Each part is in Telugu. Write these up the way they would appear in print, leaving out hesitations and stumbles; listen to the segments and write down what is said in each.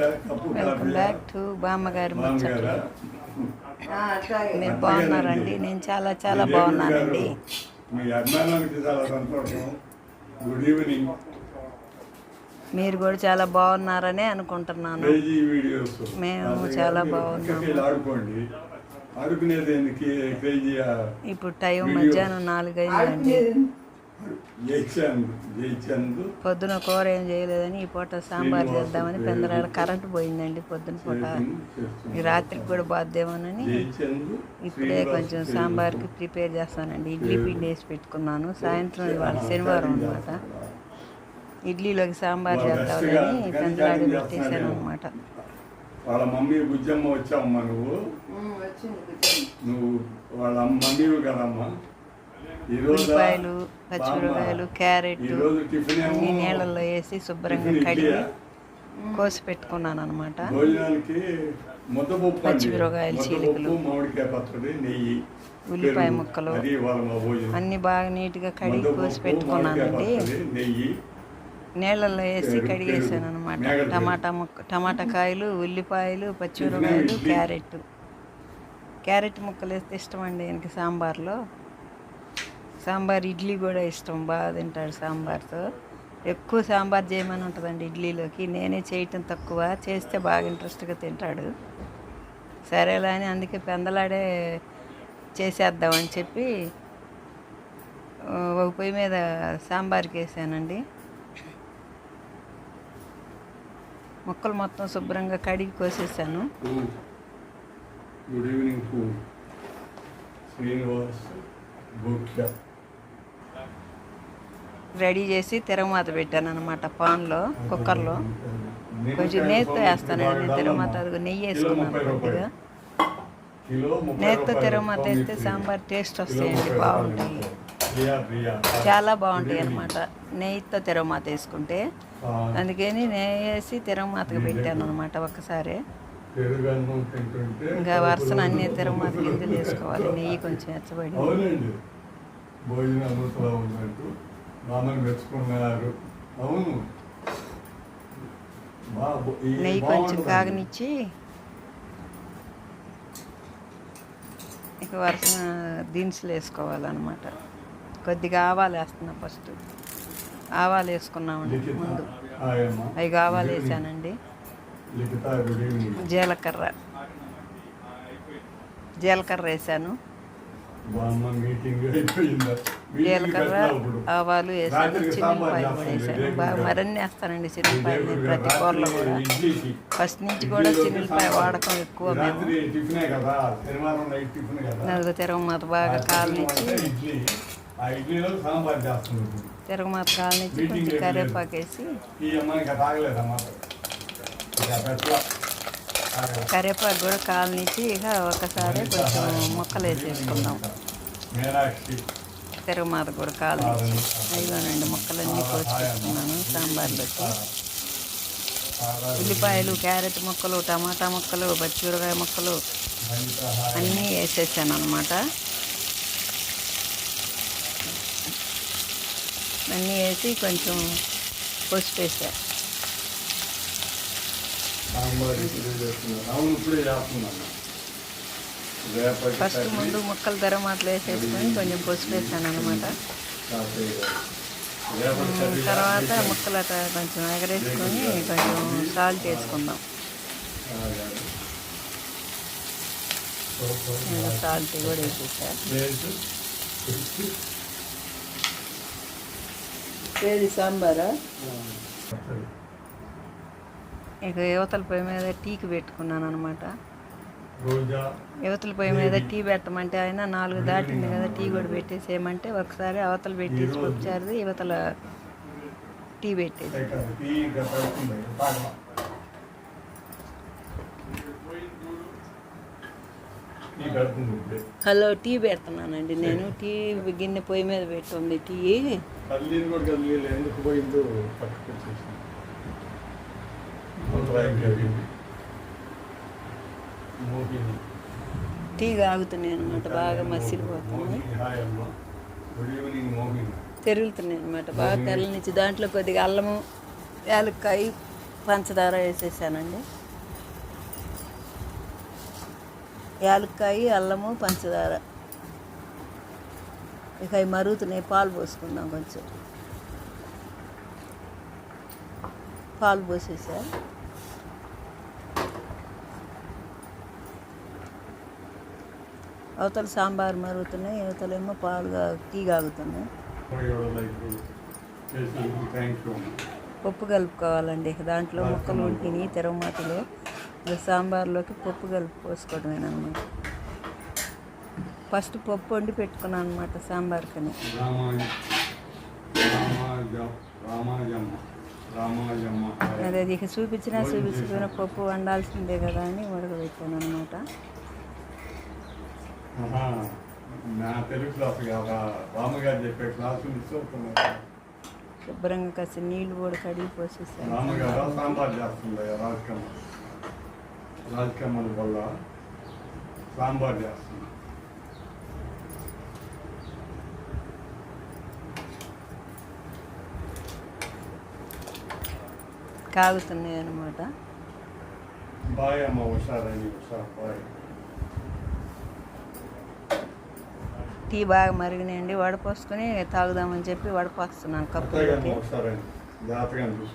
వెల్కమ్ బ్యాక్ టు బామ్మగారి ముచ్చట్లు. మీరు బాగున్నారండి? నేను చాలా చాలా బాగున్నానండి. మీ అభిమానానికి చాలా సంతోషం. Good evening. మీరు కూడా చాలా బాగున్నారనే అనుకుంటున్నాను. మేము చాలా బాగున్నాము. ఇప్పుడు టైం మధ్యాహ్నం 4 అయిందండి. పొద్దున కూర ఏం చేయలేదని ఈ పూట సాంబార్ చేద్దామని పెందరాడ కరెంటు పోయిందండి. పొద్దున పూట ఈ రాత్రికి కూడా బాద్దేమోనని ఇప్పుడే కొంచెం సాంబార్కి ప్రిపేర్ చేస్తానండి. ఇడ్లీ పిండి వేసి పెట్టుకున్నాను. సాయంత్రం ఇవాళ శనివారం అనమాట. ఇడ్లీలోకి సాంబార్ చేద్దామని పెందరాడ పెట్టేశాను అనమాట. వాళ్ళ మమ్మీ బుజ్జమ్మ వచ్చావమ్మా. నువ్వు వాళ్ళ మమ్మీవి కదమ్మా. ఉల్లిపాయలు, పచ్చిమిరపకాయలు, క్యారెట్ అన్ని నీళ్ళల్లో వేసి శుభ్రంగా కడిగి కోసి పెట్టుకున్నాను అనమాట. పచ్చిమిరపకాయలు చీలికలు, ఉల్లిపాయ ముక్కలు అన్నీ బాగా నీట్గా కడిగి కోసి పెట్టుకున్నానండి. నీళ్ళల్లో వేసి కడిగేసాను అనమాట. టమాటా కాయలు, ఉల్లిపాయలు, పచ్చిమిరపకాయలు, క్యారెట్ ముక్కలు వేస్తే ఇష్టం అండి ఆయనకి సాంబార్లో. సాంబార్ ఇడ్లీ కూడా ఇష్టం, బాగా తింటాడు సాంబార్తో. ఎక్కువ సాంబార్ చేయమని ఉంటుందండి ఇడ్లీలోకి. నేనే చేయటం తక్కువ, చేస్తే బాగా ఇంట్రెస్ట్గా తింటాడు. సరేలా అని అందుకే పెందలాడే చేసేద్దామని చెప్పి ఒక పొయ్యి మీద సాంబార్కి వేసానండి. ముక్కలు మొత్తం శుభ్రంగా కడిగి కోసేసాను. Good evening Srinivas. రెడీ చేసి తిరగమాత పెట్టాను అనమాట. పాన్లో, కుక్కర్లో కొంచెం నేతితో వేస్తానండి తిరగమాత. అది నెయ్యి వేసుకున్నాను కొద్దిగా. నేతితో తిరగమాత వేస్తే సాంబార్ టేస్ట్ వస్తాయండి, బాగుంటాయి, చాలా బాగుంటాయి అనమాట నెయ్యితో తిరగమాత వేసుకుంటే. అందుకని నెయ్యి వేసి తిరగమాతకు పెట్టాను అనమాట ఒక్కసారి. ఇంకా వరుసన అన్ని తిరగమాత గింజలు వేసుకోవాలి. నెయ్యి కొంచెం ఎచ్చబడి నెయ్యి కొంచెం కాగనిచ్చి ఇక వరుసన దినుసులు వేసుకోవాలన్నమాట. కొద్దిగా ఆవాలు వేస్తున్నా. ఫస్ట్ ఆవాలు వేసుకున్నామండి ముందు. అవి ఆవాలు వేసానండి. జీలకర్ర వేసాను. జీలకర్ర, ఆవాలు వేసాను. చిన్నపాయలు కూడా వేసాను. బాగా మరన్నీ వేస్తానండి చిన్నపాయలు ప్రతి కూరలో కూడా. ఫస్ట్ నుంచి కూడా చిన్నపాయ వాడకం ఎక్కువ మేము. నలుగు తిరగమాత బాగా కాలనిచ్చి కొంచెం కరివేపాకు వేసి కరివేపాకు కూడా కాలనిచ్చి ఇక ఒకసారి కొంచెం ముక్కలు వేసేసుకుందాం. తిరగమాత కూడా కాలనిచ్చి అయ్యోనండి ముక్కలన్నీ కోసి పెట్టుకున్నాను సాంబార్లోకి. ఉల్లిపాయలు, క్యారెట్ ముక్కలు, టమాటా ముక్కలు, పచ్చిమిరపకాయ ముక్కలు అన్నీ వేసేసాను అనమాట. అన్నీ వేసి కొంచెం పసుపు వేసాను. ఫస్ట్ ముందు ముక్కలు తిరగమాతలు వేసేసుకొని కొంచెం పసుపు వేసాను అనమాట. తర్వాత ముక్కలు అట్లా కొంచెం ఎగరేసుకొని కొంచెం సాల్ట్ వేసుకుందాం. సాల్ట్ కూడా వేసేసాను. ఏది సాంబారా? ఇక యువతల పొయ్యి మీద టీకి పెట్టుకున్నాను అనమాట. యువతల పొయ్యి మీద టీ పెట్టమంటే ఆయన 4 దాటింది కదా, టీ కూడా పెట్టేసేయమంటే ఒకసారి అవతల పెట్టేసి పంపించారు. యువతల టీ పెట్టేసి హలో టీ పెడుతున్నానండి నేను. టీ గిన్నె పొయ్యి మీద పెట్టుంది టీ. టీ తాగుతున్నాయి అనమాట. బాగా మసిలిపోతుంది, తెరుగుతున్నాయి అనమాట. బాగా తెల్లనిచ్చి దాంట్లో కొద్దిగా అల్లము, యాలక్కాయ, పంచదార వేసేసానండి. యాలక్కాయ, అల్లము, పంచదార. ఇక అవి మరుగుతున్నాయి. పాలు పోసుకుందాం. కొంచెం పాలు పోసేసా. అవతల సాంబార్ మరుగుతున్నాయి, అవతలేమో పాలుగా టీ కాగుతున్నాయి. పప్పు కలుపుకోవాలండి. దాంట్లో ముక్కలు ఉడికినాయి తిరగమాతలో. సాంబార్లోకి పప్పు కలిపి పోసుకోవడమేనమాట. ఫస్ట్ పప్పు వండి పెట్టుకున్నాను అనమాట సాంబార్కని. అదే ఇక చూపించిపోయిన పప్పు వండాల్సిందే కదా అని ఉడకబెట్టాను అనమాట. శుభ్రంగా కాస్త నీళ్ళు కూడా కడిగి పోసేసాను. సాంబార్ చేస్తుంది రాజకమ్మల వల్ల సాంబార్ చేస్తుంది. కాగుతున్నాయి అన్నమాట. బాయ్ అమ్మ, హుషారని బాయ్. టీ బాగా మరిగినాయండి. వడపోసుకొని తాగుదామని చెప్పి వడపోస్తున్నాను కప్పులోకి.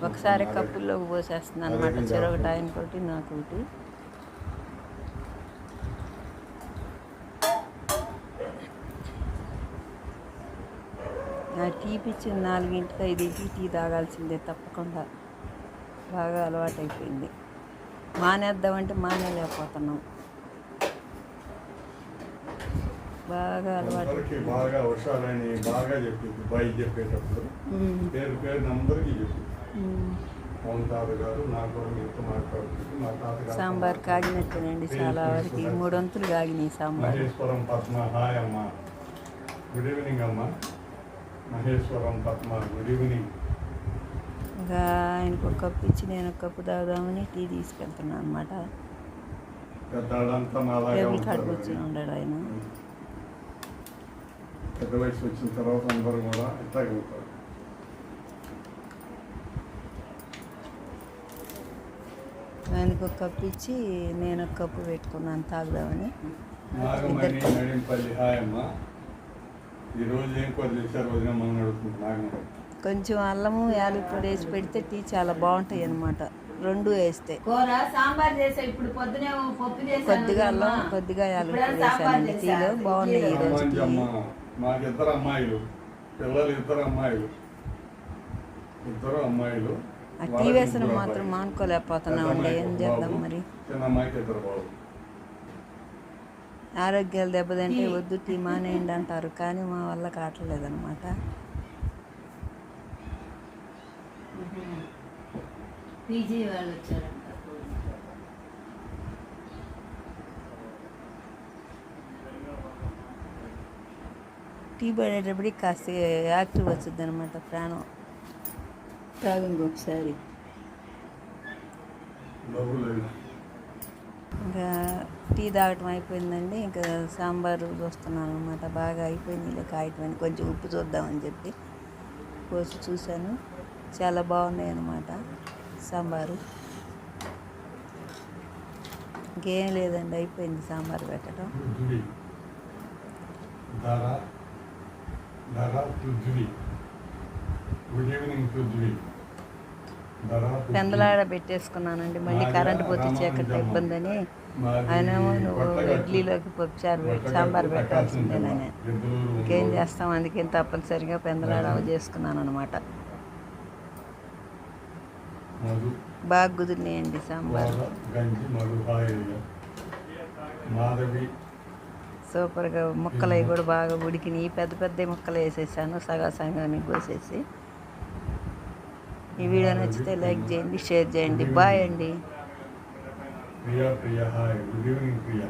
ఒకసారి కప్పుల్లోకి పోసేస్తున్నాను అనమాట. చెరొకటి ఆయన కొట్టి నాకు ఒకటి. నా టీ పిచ్చింది 4కి 5కి టీ తాగాల్సిందే తప్పకుండా. బాగా అలవాటు అయిపోయింది. మానేద్దామంటే మానేలేకపోతున్నాం. బాగా అలవాటు. బాగా హుషారని బాగా చెప్పింది. బాయ్ చెప్పేటప్పుడు పేరు నంబర్కి చెప్పింది. సాంబార్ కాగినట్టేనండి. చాలా వరకు 3 వంతులు కాగినాయి సాంబార్. మహేశ్వరం పద్మ, హాయ్ అమ్మ, గుడ్ ఈవినింగ్ అమ్మ. Maheshwaram Padma, good evening. ఇంకా ఆయనకు ఒక కప్పు ఇచ్చి నేను ఒక కప్పు తాగుదామని టీ తీసుకెళ్తున్నాను అనమాట. టేబుల్ కాడ కూర్చొని ఉన్నాడు ఆయన. పెద్ద వయసు వచ్చిన తర్వాత అందరూ కూడా ఇట్లాగే ఉంటారు. ఆయనకు ఒక కప్పు ఇచ్చి నేను ఒక కప్పు పెట్టుకున్నాను తాగుదామని. నడింపల్లి హాయ్ అమ్మ. ఈరోజు ఏం కూర చేశారు వదిన మనం అడుగుతుంది. కొంచెం అల్లము యాలకుడి వేసి పెడితే టీ చాలా బాగుంటాయి అన్నమాట. 2 వేస్తే కొద్దిగా అల్లం కొద్దిగా యాలకుడి వేసానండి టీలో. బాగున్నాయి ఈరోజు టీ. మాకు 2 అమ్మాయిలు, పిల్లలు 2 అమ్మాయిలు, 2 అమ్మాయిలు. ఆ టీ వేసిన మాత్రం మానుకోలేకపోతున్నామండి. ఏం చేద్దాం మరి. చిన్న అమ్మాయికి 2 బాబు. ఆరోగ్యాలు దెబ్బతింటే వద్దు టీ మానేయండి అంటారు, కానీ మా వల్ల కావట్లేదన్నమాట. పీజీ వాళ్ళు వచ్చారంట. టీ పడేటప్పటికి కాస్త యాక్టివ్ వచ్చింది అనమాట ప్రాణం. తాగింది ఒకసారి. ఇంకా టీ తాగటం అయిపోయిందండి. ఇంకా సాంబారు చూస్తున్నాను అనమాట. బాగా అయిపోయింది ఇలా కాయటం. కొంచెం ఉప్పు చూద్దామని చెప్పి పోసి చూశాను. చాలా బాగున్నాయి అన్నమాట సాంబారు. ఇంకేం లేదండి, అయిపోయింది సాంబార్ పెట్టడం. పెందలాడ పెట్టేసుకున్నానానండి. మళ్ళీ కరెంటు పోతే చీకటి ఇబ్బంది అని ఆయన నువ్వు ఇడ్లీలోకి పప్పుచారు పెట్టి సాంబార్ పెట్టాల్సిందేనని. ఇంకేం చేస్తాం, అందుకేం తప్పనిసరిగా పెందలాడ చేసుకున్నాను అనమాట. బాగా కుదిరినాయండి సాంబార్. సూపర్గా ముక్కలు అవి కూడా బాగా ఉడికినాయి. పెద్ద పెద్ద ముక్కలు వేసేసాను సగానికి కోసేసి. ఈ వీడియో నచ్చితే లైక్ చేయండి, షేర్ చేయండి. బాయ్ అండి. Priya hi, good evening Priya.